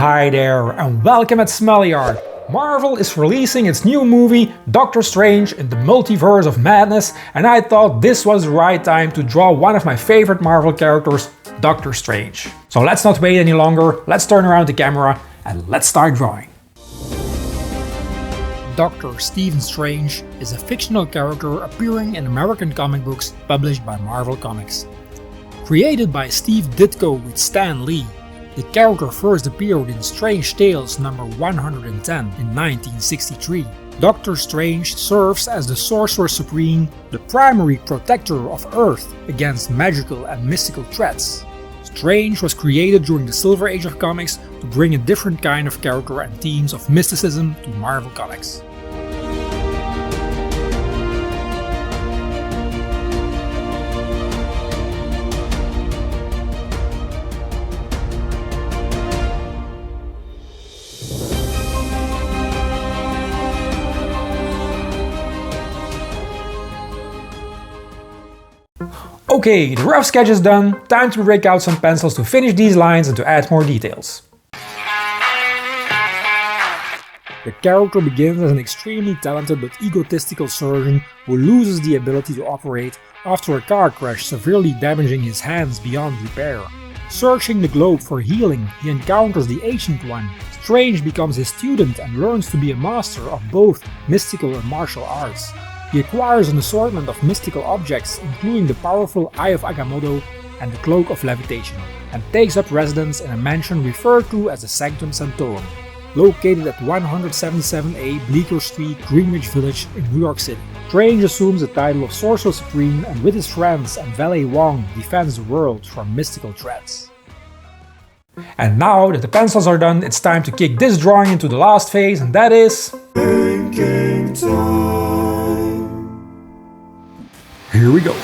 Hi there, and welcome at Smully Art. Marvel is releasing its new movie, Doctor Strange in the Multiverse of Madness, and I thought this was the right time to draw one of my favorite Marvel characters, Doctor Strange. So let's not wait any longer, let's turn around the camera and let's start drawing. Dr. Stephen Strange is a fictional character appearing in American comic books published by Marvel Comics. Created by Steve Ditko with Stan Lee, the character first appeared in Strange Tales number 110 in 1963. Doctor Strange serves as the Sorcerer Supreme, the primary protector of Earth against magical and mystical threats. Strange was created during the Silver Age of comics to bring a different kind of character and themes of mysticism to Marvel Comics. Okay, the rough sketch is done, time to break out some pencils to finish these lines and to add more details. The character begins as an extremely talented but egotistical surgeon who loses the ability to operate after a car crash severely damaging his hands beyond repair. Searching the globe for healing, he encounters the Ancient One. Strange becomes his student and learns to be a master of both mystical and martial arts. He acquires an assortment of mystical objects, including the powerful Eye of Agamotto and the Cloak of Levitation, and takes up residence in a mansion referred to as the Sanctum Sanctorum, located at 177A Bleecker Street, Greenwich Village in New York City. Strange assumes the title of Sorcerer Supreme and with his friends and valet Wong defends the world from mystical threats. And now that the pencils are done, it's time to kick this drawing into the last phase, and that is... thinking time. Here we go.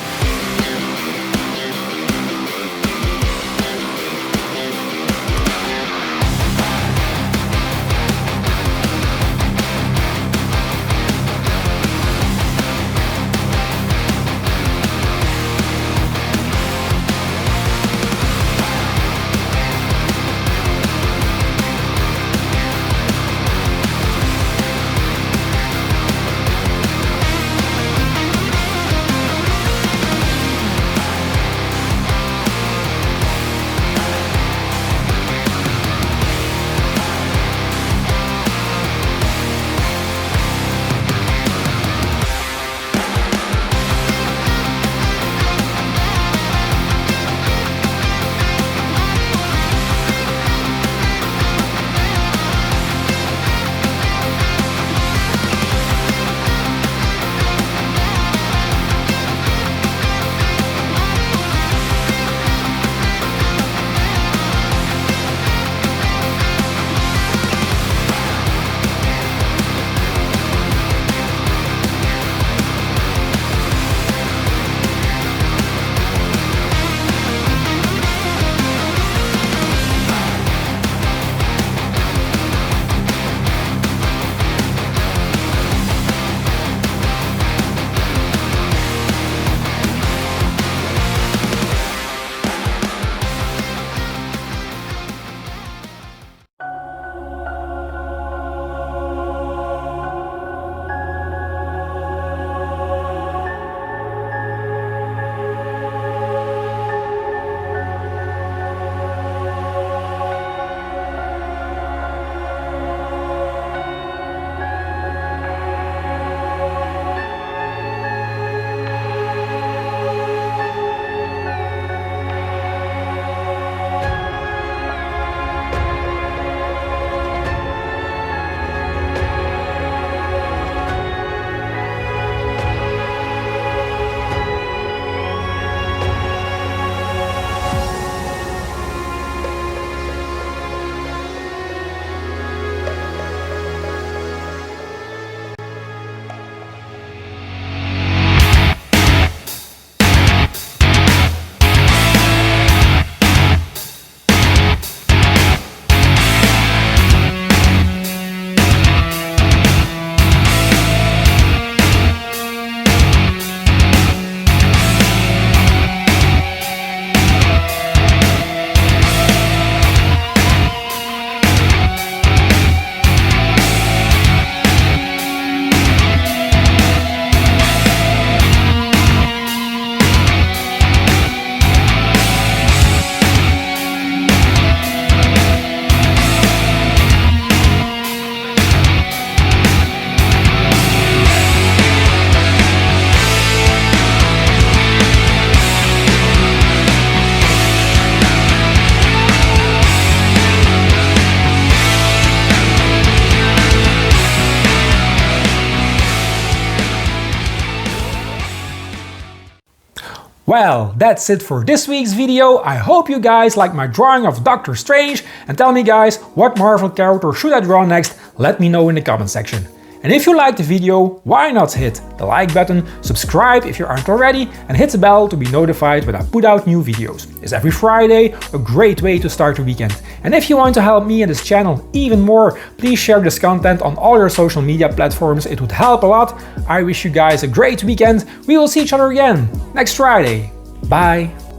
Well, that's it for this week's video. I hope you guys like my drawing of Doctor Strange, and tell me guys, what Marvel character should I draw next? Let me know in the comment section. And if you liked the video, why not hit the like button, subscribe if you aren't already, and hit the bell to be notified when I put out new videos. It's every Friday, a great way to start the weekend. And if you want to help me and this channel even more, please share this content on all your social media platforms, it would help a lot. I wish you guys a great weekend, we will see each other again next Friday. Bye!